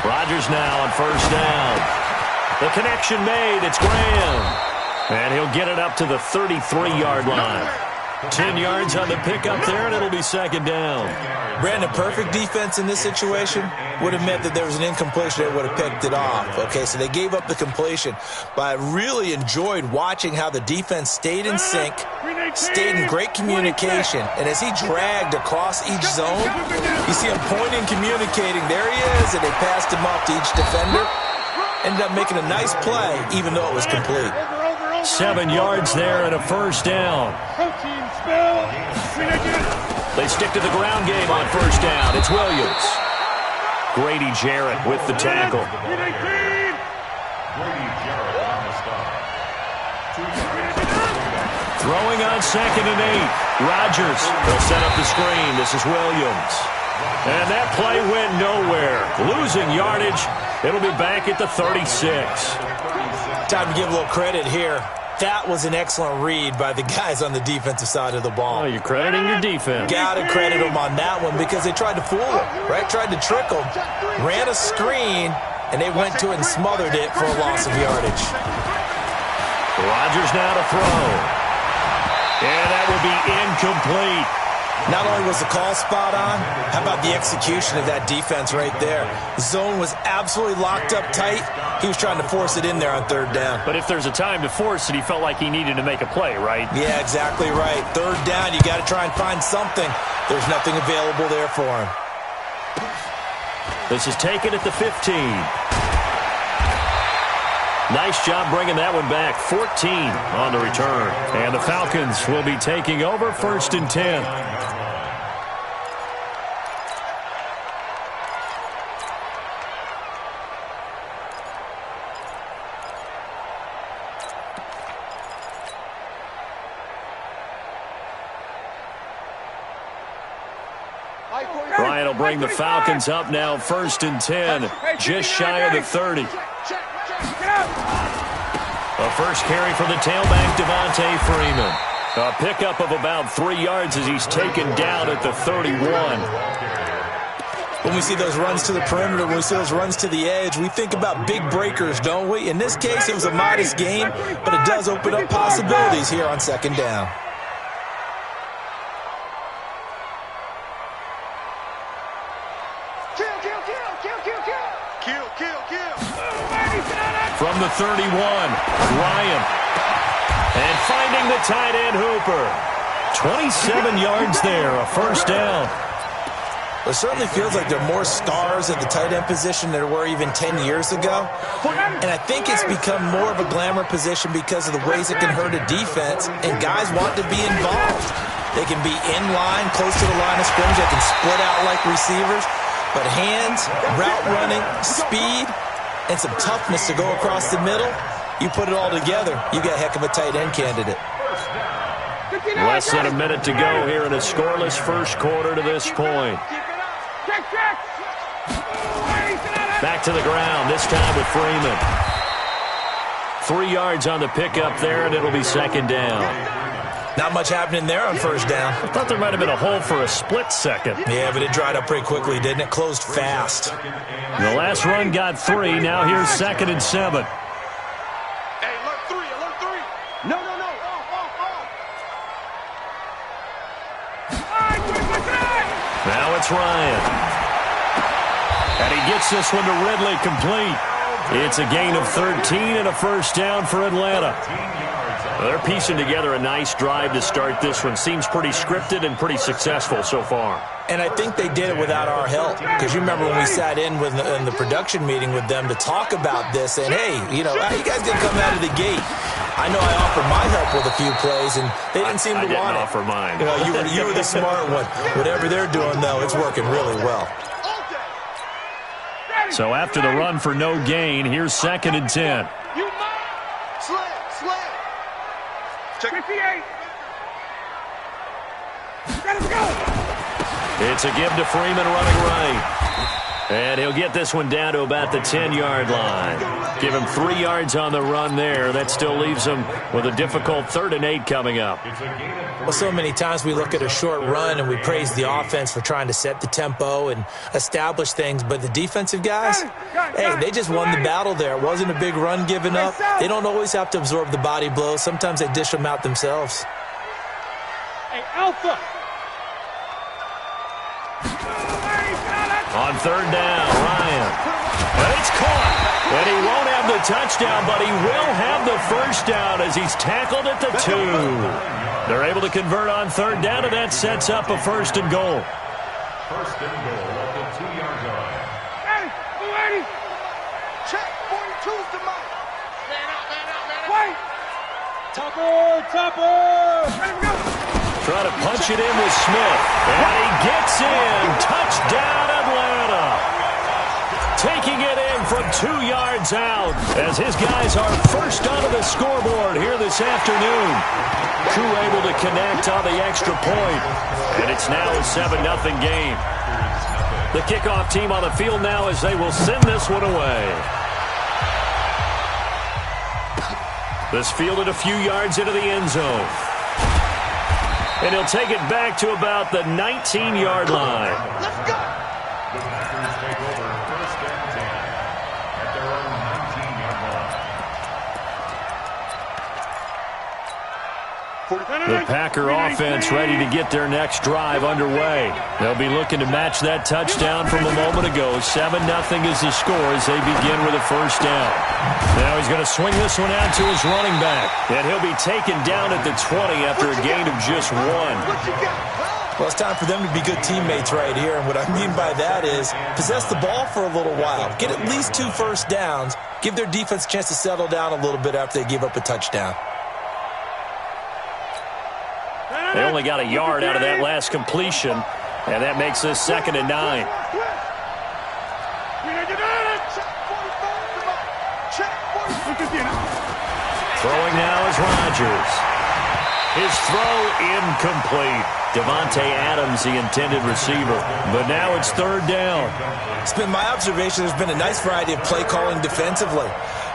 Rodgers now on first down. The connection made. It's Graham. And he'll get it up to the 33-yard line. 10 yards on the pickup there, and it'll be second down. Brandon, perfect defense in this situation would have meant that there was an incompletion that would have picked it off. Okay, so they gave up the completion. But I really enjoyed watching how the defense stayed in sync, stayed in great communication. And as he dragged across each zone, you see him pointing, communicating. There he is, and they passed him off to each defender. Ended up making a nice play, even though it was complete. 7 yards there and a first down. They stick to the ground game on first down. It's Williams. Grady Jarrett with the tackle. Throwing on 2nd and 8. Rodgers will set up the screen. This is Williams. And that play went nowhere. Losing yardage. It'll be back at the 36. Time to give a little credit here. That was an excellent read by the guys on the defensive side of the ball. Oh, you're crediting your defense. Got to credit them on that one because they tried to fool him, right? Tried to trick him. Ran a screen, and they went to it and smothered it for a loss of yardage. Rodgers now to throw. And that will be incomplete. Not only was the call spot on, how about the execution of that defense right there? The zone was absolutely locked up tight. He was trying to force it in there on 3rd down. But if there's a time to force it, he felt like he needed to make a play, right? Yeah, exactly right. 3rd down, you got to try and find something. There's nothing available there for him. This is taken at the 15. Nice job bringing that one back. 14 on the return. And the Falcons will be taking over 1st and 10. Bryant will bring the Falcons up now 1st and 10. Just shy of the 30. A first carry for the tailback, Devontae Freeman. A pickup of about 3 yards as he's taken down at the 31. When we see those runs to the perimeter, when we see those runs to the edge, we think about big breakers, don't we? In this case, it was a modest game, but it does open up possibilities here on 2nd down. From the 31, Ryan. And finding the tight end, Hooper. 27 yards there, a first down. It certainly feels like there are more stars at the tight end position than there were even 10 years ago. And I think it's become more of a glamour position because of the ways it can hurt a defense, and guys want to be involved. They can be in line, close to the line of scrimmage. They can split out like receivers. But hands, route running, speed, and some toughness to go across the middle, you put it all together, you got a heck of a tight end candidate. Less than a minute to go here in a scoreless first quarter to this point. Back to the ground, this time with Freeman. 3 yards on the pickup there, and it'll be 2nd down. Not much happening there on 1st down. I thought there might have been a hole for a split second. Yeah, but it dried up pretty quickly, didn't it? Closed fast. The last run got 3. Now here's 2nd and 7. Hey, alert 3, alert 3. No. Now it's Ryan. And he gets this one to Ridley complete. It's a gain of 13 and a first down for Atlanta. They're piecing together a nice drive to start this one. Seems pretty scripted and pretty successful so far. And I think they did it without our help. Because you remember when we sat in the production meeting with them to talk about this. And, hey, you know, how you guys going to come out of the gate? I know I offered my help with a few plays, and they didn't seem to want it. I didn't offer mine. You know, you were the smart one. Whatever they're doing, though, it's working really well. So after the run for no gain, here's 2nd and 10. Slam. Check 58. It's a give to Freeman running right. And he'll get this one down to about the 10-yard line. Give him 3 yards on the run there. That still leaves him with a difficult 3rd and 8 coming up. Well, so many times we look at a short run and we praise the offense for trying to set the tempo and establish things. But the defensive guys, hey, they just won the battle there. It wasn't a big run given up. They don't always have to absorb the body blows. Sometimes they dish them out themselves. Hey, Alpha. On 3rd down, Ryan. And it's caught. And he won't have the touchdown, but he will have the 1st down as he's tackled at the 2. They're able to convert on 3rd down, and that sets up a 1st and goal. 1st and goal at the 2-yard line. Hey, ready. Check, 42's the mark. Man out. Wait. Topper. Ready to go. Trying to punch it in with Smith. And he gets in. Touchdown, Atlanta. Taking it in from 2 yards out as his guys are first onto the scoreboard here this afternoon. Crew able to connect on the extra point. And it's now a 7-0 game. The kickoff team on the field now as they will send this one away. This fielded a few yards into the end zone. And he'll take it back to about the 19-yard line. Let's go. The Packers take over 1st and 10 at their own 19-yard line. The Packer offense ready to get their next drive underway. They'll be looking to match that touchdown from a moment ago. 7-0 is the score as they begin with a 1st down. Now he's going to swing this one out to his running back. And he'll be taken down at the 20 after a gain of just 1. Well, it's time for them to be good teammates right here. And what I mean by that is possess the ball for a little while. Get at least 2 1st downs. Give their defense a chance to settle down a little bit after they give up a touchdown. They only got a yard out of that last completion, and that makes this 2nd and 9. Throwing now is Rodgers. His throw incomplete. Devontae Adams, the intended receiver. But now it's 3rd down. It's been my observation there's been a nice variety of play calling defensively.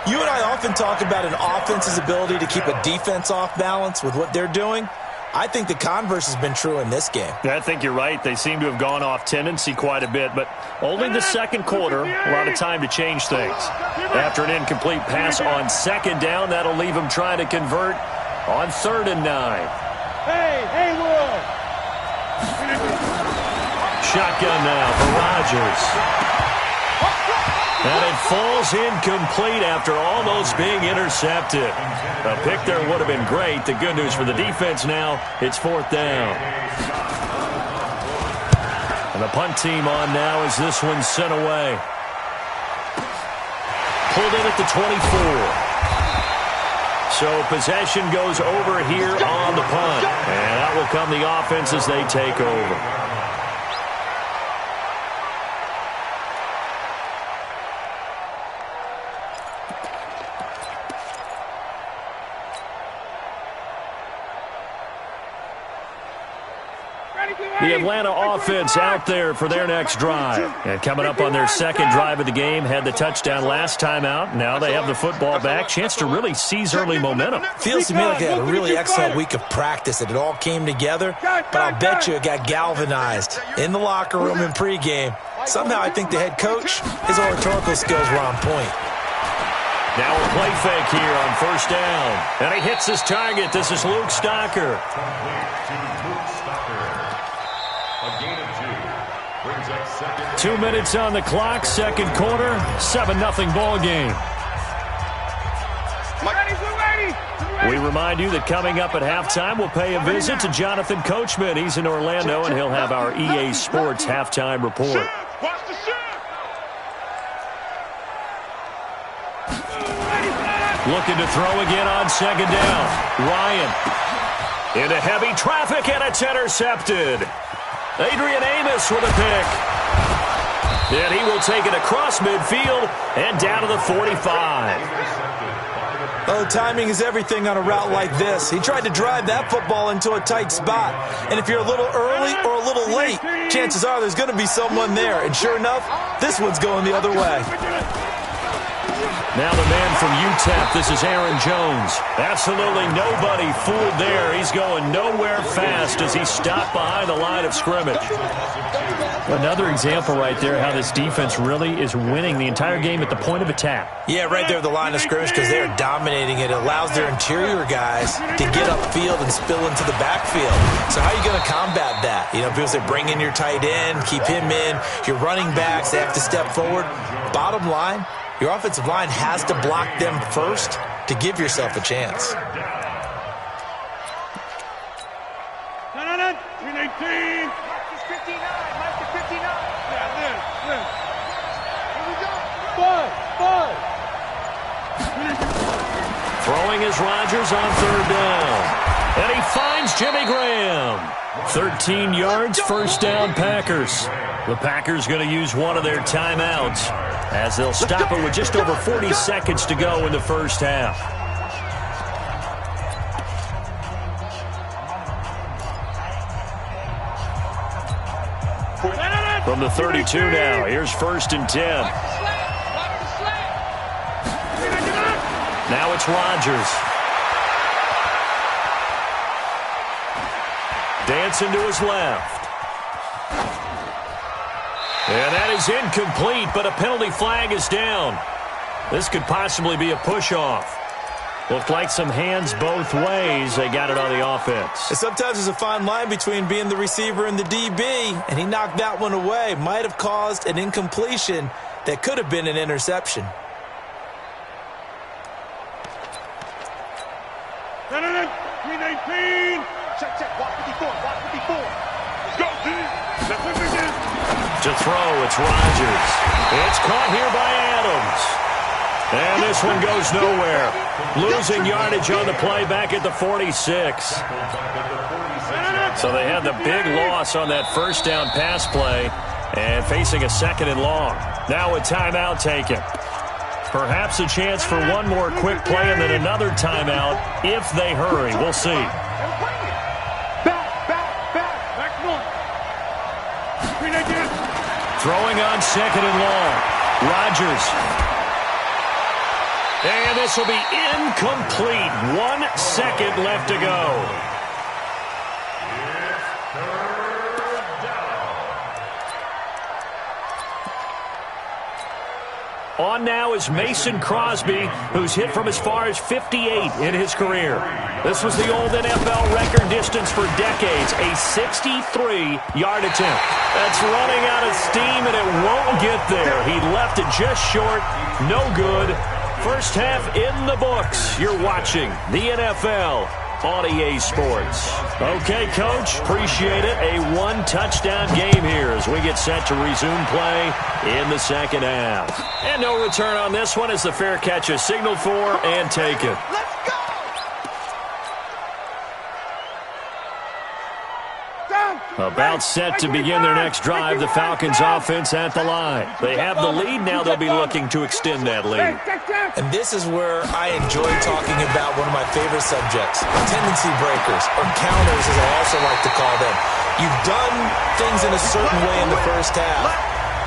You and I often talk about an offense's ability to keep a defense off balance with what they're doing. I think the converse has been true in this game. I think you're right. They seem to have gone off tendency quite a bit, but only the 2nd quarter, a lot of time to change things. After an incomplete pass on 2nd down, that'll leave them trying to convert on 3rd and 9. Hey, Will. Shotgun now for Rodgers. And it falls incomplete after almost being intercepted. A pick there would have been great. The good news for the defense now, it's 4th down. And the punt team on now as this one's sent away. Pulled in at the 24. So possession goes over here on the punt. And out will come the offense as they take over. The Atlanta offense out there for their next drive. And coming up on their 2nd drive of the game, had the touchdown last time out. Now they have the football back. Chance to really seize early momentum. Feels to me like they had a really excellent week of practice, that it all came together. But I'll bet you it got galvanized in the locker room in pregame. Somehow I think the head coach, his oratorical skills were on point. Now a play fake here on 1st down. And he hits his target. This is Luke Stocker. A gain of 2 brings up 2nd. 2 minutes on the clock, 2nd quarter, 7-0 ball game. We remind you that coming up at halftime, we'll pay a visit to Jonathan Coachman. He's in Orlando, and he'll have our EA Sports halftime report. Looking to throw again on 2nd down. Ryan into heavy traffic, and it's intercepted. Adrian Amos with a pick. And he will take it across midfield and down to the 45. Oh, timing is everything on a route like this. He tried to drive that football into a tight spot. And if you're a little early or a little late, 30, chances are there's going to be someone there. And sure enough, this one's going the other way. Now the man from UTEP, this is Aaron Jones. Absolutely nobody fooled there. He's going nowhere fast as he stopped behind the line of scrimmage. Another example right there how this defense really is winning the entire game at the point of attack. Yeah, right there at the line of scrimmage because they're dominating it. It allows their interior guys to get upfield and spill into the backfield. So how are you going to combat that? You know, people say bring in your tight end, keep him in. Your running backs, they have to step forward. Bottom line, your offensive line has to block them first to give yourself a chance. Throwing is Rodgers on third down. And he finds Jimmy Graham. 13 yards, first down Packers. The Packers going to use one of their timeouts as they'll stop it with just over 40 seconds to go in the first half. From the 32 now, here's first and 10. Now it's Rodgers. Dancing to his left. And that is incomplete, but a penalty flag is down. This could possibly be a push-off. Looked like some hands both ways. They got it on the offense. And sometimes there's a fine line between being the receiver and the DB, and he knocked that one away. Might have caused an incompletion that could have been an interception. To throw, it's Rodgers. It's caught here by Adams. And this one goes nowhere. Losing yardage on the play back at the 46. So they had the big loss on that first down pass play and facing a second and long. Now a timeout taken. Perhaps a chance for one more quick play and then another timeout if they hurry. We'll see. Throwing on second and long. Rodgers. And this will be incomplete. 1 second left to go. On now is Mason Crosby, who's hit from as far as 58 in his career. This was the old NFL record distance for decades, a 63-yard attempt. That's running out of steam, and it won't get there. He left it just short. No good. First half in the books. You're watching the NFL on EA Sports. Okay, Coach, appreciate it. A one-touchdown game here as we get set to resume play in the second half. And no return on this one as the fair catch is signaled for and taken. Let's go! About set to begin their next drive, the Falcons offense at the line. They have the lead, now they'll be looking to extend that lead. And this is where I enjoy talking about one of my favorite subjects, tendency breakers, or counters as I also like to call them. You've done things in a certain way in the first half,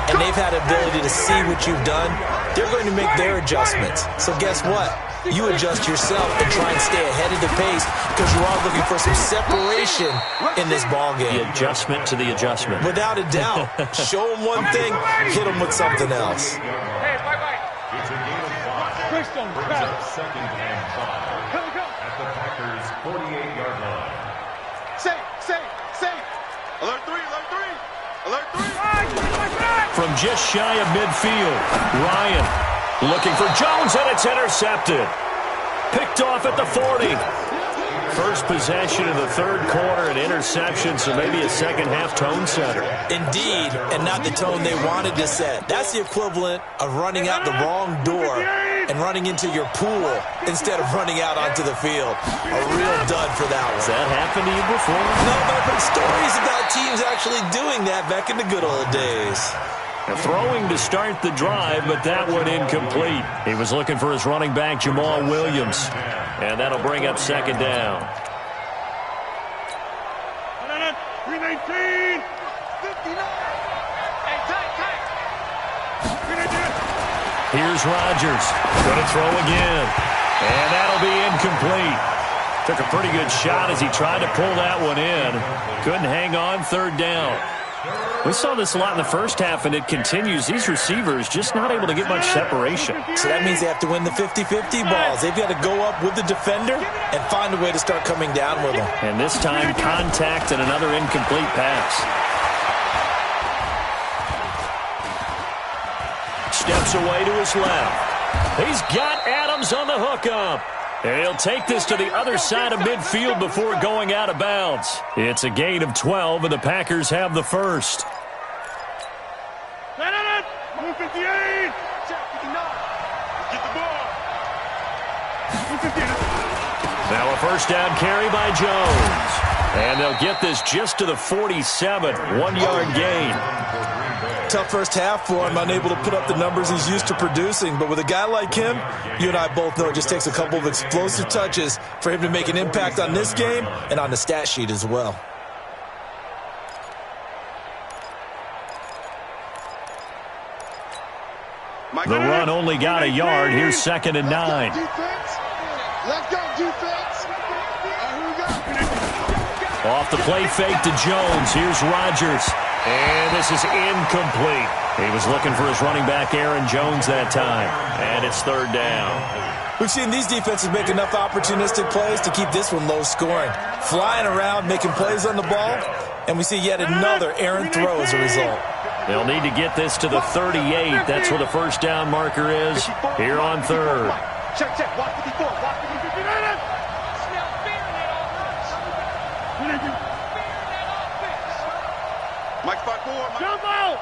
and they've had ability to see what you've done. They're going to make their adjustments. So guess what? You adjust yourself and try and stay ahead of the pace because you are looking for some separation in this ball game. The adjustment to the adjustment. Without a doubt. Show them one thing, hit them with something else. Hey, bye-bye. It's a game of 5. Brings up second and 5 at the Packers' 48-yard line. Say. Alert 3. Alert 3. From just shy of midfield, Ryan looking for Jones, and it's intercepted. Picked off at the 40. First possession of the third quarter, an interception, so maybe a second-half tone setter. Indeed, and not the tone they wanted to set. That's the equivalent of running out the wrong door and running into your pool instead of running out onto the field. A real dud for that one. Has that happened to you before? No, but I've heard stories about teams actually doing that back in the good old days. Throwing to start the drive, but that one incomplete. He was looking for his running back, Jamal Williams. And that'll bring up second down. 319. Here's Rodgers. Going to throw again. And that'll be incomplete. Took a pretty good shot as he tried to pull that one in. Couldn't hang on, third down. We saw this a lot in the first half, and it continues. These receivers just not able to get much separation. So that means they have to win the 50-50 balls. They've got to go up with the defender and find a way to start coming down with them. And this time, contact and another incomplete pass. Steps away to his left. He's got Adams on the hookup. And he'll take this to the other side of midfield before going out of bounds. It's a gain of 12, and the Packers have the first. Move 58. Check 59. Get the ball. Move 58. Now a first down carry by Jones. And they'll get this just to the 47, 1-yard gain. Tough first half for him, unable to put up the numbers he's used to producing. But with a guy like him, you and I both know it just takes a couple of explosive touches for him to make an impact on this game and on the stat sheet as well. The run only got a yard. Here's 2nd and 9. Let's go, defense. Here we go. Off the play fake to Jones. Here's Rodgers. And this is incomplete. He was looking for his running back, Aaron Jones, that time. And it's third down. We've seen these defenses make enough opportunistic plays to keep this one low scoring. Flying around, making plays on the ball, and we see yet another errant throw as a result. They'll need to get this to the 38. That's where the first down marker is here on third. Check. Watch 54. Watch 54. Mike 5-4. Jump out.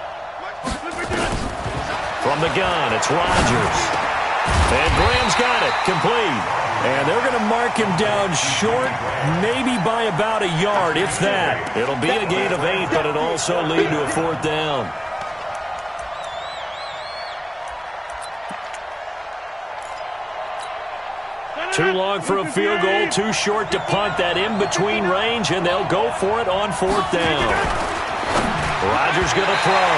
From the gun, it's Rodgers. And Graham's got it. Complete. And they're going to mark him down short, maybe by about a yard, if that. It'll be a gain of 8, but it'll also lead to a fourth down. Too long for a field goal, too short to punt. That in-between range, and they'll go for it on fourth down. Rodgers going to throw.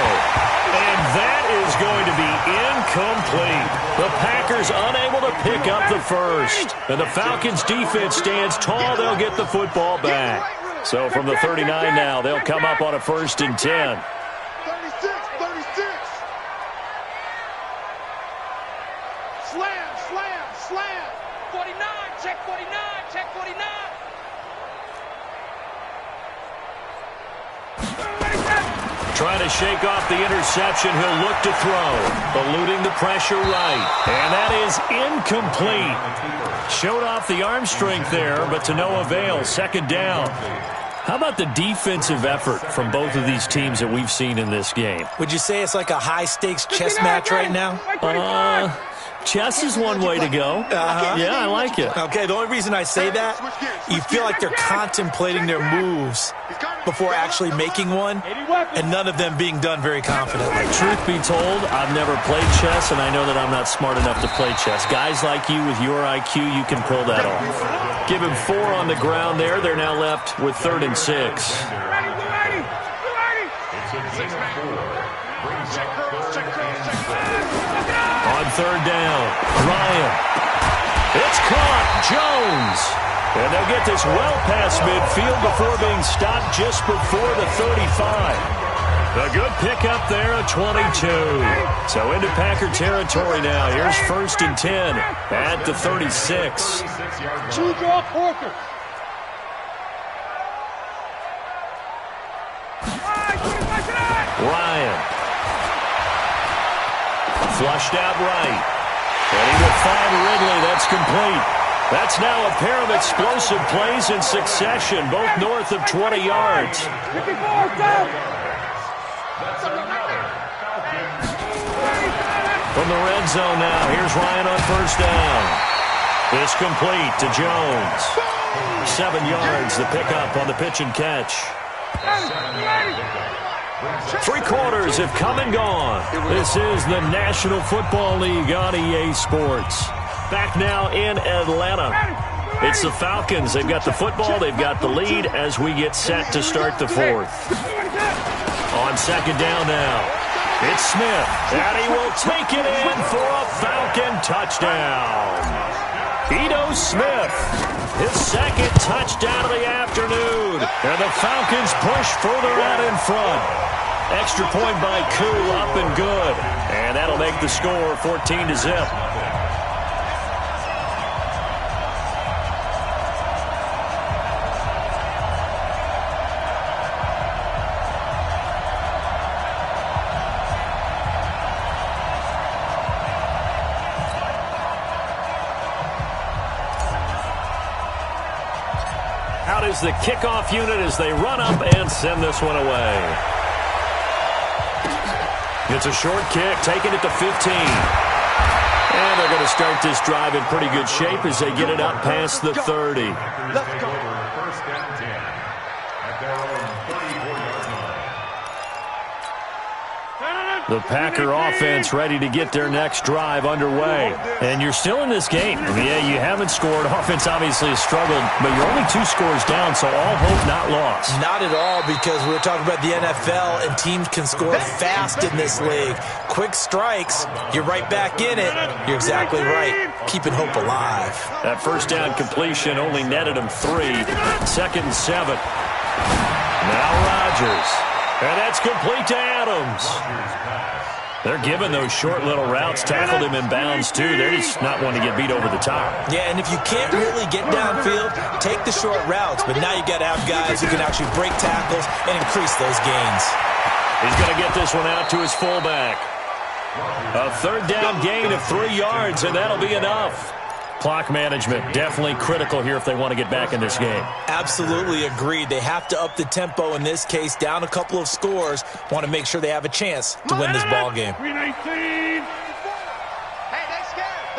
And that is going to be incomplete. The Packers unable to pick up the first. And the Falcons' defense stands tall. They'll get the football back. So from the 39 now, they'll come up on a 1st and 10. 36. Slam. 49. Check 49. Check 49. Trying to shake off the interception. He'll look to throw. Eluding the pressure right. And that is incomplete. Showed off the arm strength there, but to no avail. 2nd down. How about the defensive effort from both of these teams that we've seen in this game? Would you say it's like a high-stakes chess match right now? Chess is one way to go. Yeah, I like it. Okay, the only reason I say that, you feel like they're contemplating their moves before actually making one, and none of them being done very confidently. Truth be told, I've never played chess, and I know that I'm not smart enough to play chess. Guys like you with your IQ, you can pull that off. Give him 4 on the ground there. They're now left with 3rd and 6. On 3rd down, Ryan. It's caught. Jones. And they'll get this well past midfield before being stopped just before the 35. A good pickup there, a 22. So into Packer territory now. Here's 1st and 10 at the 36. Choose your quarter. Ryan. Flushed out right. And he will find Ridley. That's complete. That's now a pair of explosive plays in succession, both north of 20 yards. From the red zone now, here's Ryan on 1st down. It's complete to Jones. 7 yards, the pickup on the pitch and catch. 3 quarters have come and gone. This is the National Football League on EA Sports. Back now in Atlanta. It's the Falcons. They've got the football. They've got the lead as we get set to start the 4th. On 2nd down now. It's Smith, and he will take it in for a Falcon touchdown. Ito Smith, his second touchdown of the afternoon. And the Falcons push further out in front. Extra point by Koo, up and good. And that'll make the score 14-0. Out is the kickoff unit as they run up and send this one away. It's a short kick, taking it to 15. And they're going to start this drive in pretty good shape as they get it up past the 30. Let's go. First and 10 at their own 34-yard line. The Packer offense ready to get their next drive underway. And you're still in this game. Yeah, you haven't scored. Offense obviously has struggled, but you're only 2 scores down, so all hope not lost. Not at all, because we were talking about the NFL, and teams can score fast in this league. Quick strikes, you're right back in it. You're exactly right. Keeping hope alive. That first down completion only netted him 3. 2nd and 7. Now Rodgers. And that's complete to Adams. They're giving those short little routes. Tackled him in bounds, too. They're just not wanting to get beat over the top. Yeah, and if you can't really get downfield, take the short routes. But now you got to have guys who can actually break tackles and increase those gains. He's going to get this one out to his fullback. A 3rd down gain of 3 yards, and that'll be enough. Clock management, definitely critical here if they want to get back in this game. Absolutely agreed. They have to up the tempo in this case, down a couple of scores. Want to make sure they have a chance to win this ball game. 319. Hey, they scared.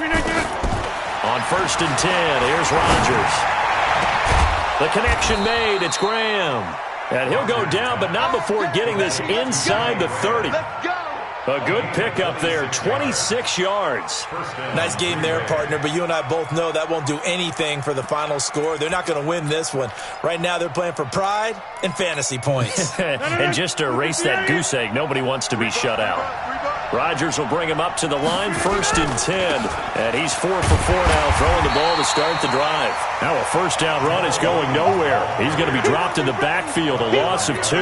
319. On 1st and 10, here's Rodgers. The connection made. It's Graham. And he'll go down, but not before getting this inside the 30. Let's go. A good pickup there, 26 yards. Nice game there, partner, but you and I both know that won't do anything for the final score. They're not going to win this one. Right now, they're playing for pride and fantasy points. And just to erase that goose egg, nobody wants to be shut out. Rodgers will bring him up to the line, 1st and 10. And he's 4 for 4 now, throwing the ball to start the drive. Now a 1st down run is going nowhere. He's going to be dropped in the backfield, a loss of 2.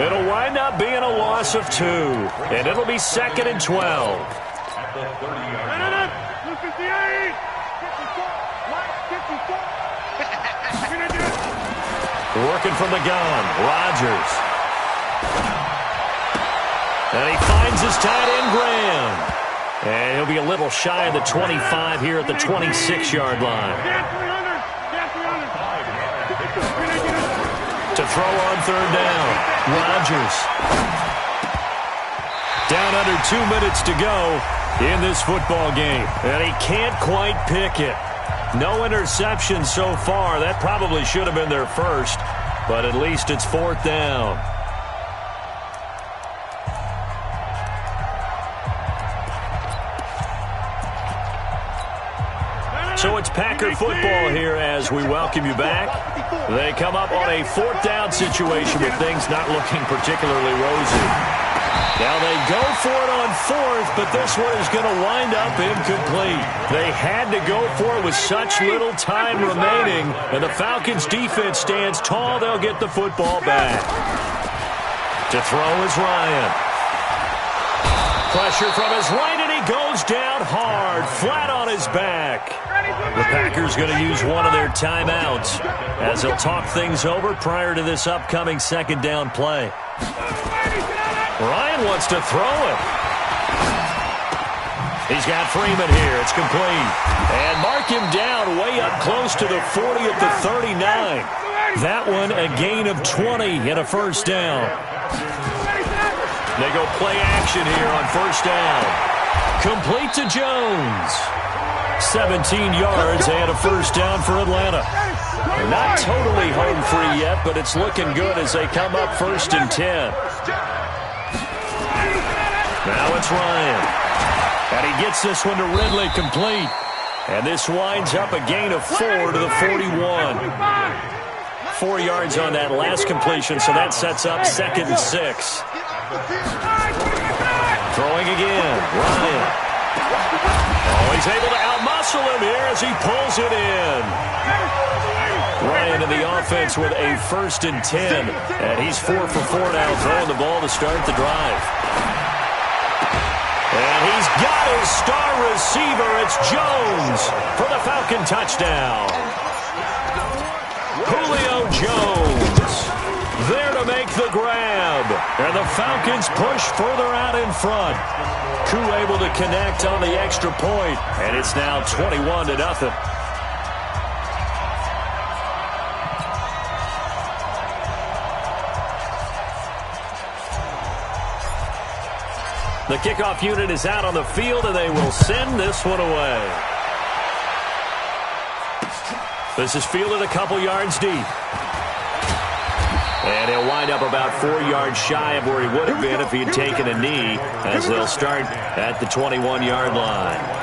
It'll wind up being a loss of 2. And it'll be 2nd and 12. At the 30-yard line. Working from the gun, Rodgers. And he finds his tight end, Graham. And he'll be a little shy of the 25 here at the 26-yard line. To throw on 3rd down, Rodgers. Down under 2 minutes to go in this football game. And he can't quite pick it. No interception so far. That probably should have been their first, but at least it's 4th down. So it's Packer football here as we welcome you back. They come up on a 4th down situation with things not looking particularly rosy. Now they go for it on 4th, but this one is going to wind up incomplete. They had to go for it with such little time remaining, and the Falcons' defense stands tall. They'll get the football back. To throw is Ryan. Pressure from his right, and he goes down hard, flat on his back. The Packers going to use one of their timeouts as they'll talk things over prior to this upcoming 2nd down play. Ryan wants to throw it. He's got Freeman here. It's complete. And mark him down way up close to the 40 at the 39. That one a gain of 20 and a 1st down. They go play action here on 1st down. Complete to Jones. 17 yards and a 1st down for Atlanta. Not totally home free yet, but it's looking good as they come up 1st and 10. Now it's Ryan. And he gets this one to Ridley complete. And this winds up a gain of 4 to the 41. 4 yards on that last completion, so that sets up 2nd and 6. Throwing again. Ryan. Oh, he's able to outmuscle him here as he pulls it in. Ryan in the offense with a 1st and 10. And he's 4 for 4 now, throwing the ball to start the drive. And he's got his star receiver. It's Jones for the Falcon touchdown. Julio Jones there to make the grab. And the Falcons push further out in front. Koo able to connect on the extra point. And it's now 21-0. The kickoff unit is out on the field, and they will send this one away. This is fielded a couple yards deep. And he'll wind up about 4 yards shy of where he would have been if he had taken a knee, as they'll start at the 21-yard line.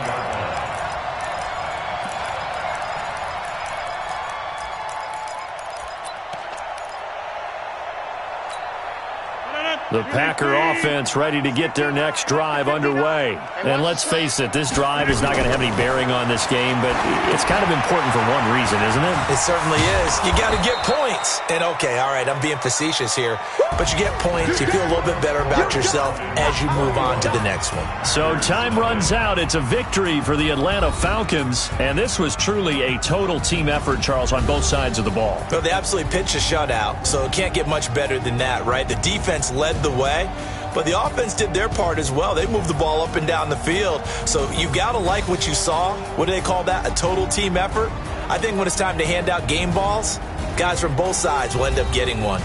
The Packer offense ready to get their next drive underway. And let's face it, this drive is not going to have any bearing on this game, but it's kind of important for one reason, isn't it? It certainly is. You got to get points. And, okay, all right, I'm being facetious here, but you get points, you feel a little bit better about yourself as you move on to the next one. So time runs out. It's a victory for the Atlanta Falcons, and this was truly a total team effort, Charles, on both sides of the ball. Well, they absolutely pitched a shutout, so it can't get much better than that, right? The defense led the way, but the offense did their part as well. They moved the ball up and down the field, so you got to like what you saw. What do they call that? A total team effort? I think when it's time to hand out game balls, guys from both sides will end up getting one.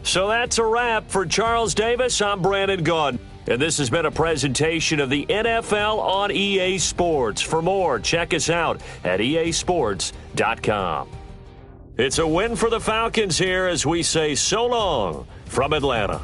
So that's a wrap for Charles Davis. I'm Brandon Gaudin. And this has been a presentation of the NFL on EA Sports. For more, check us out at easports.com. It's a win for the Falcons here as we say so long from Atlanta.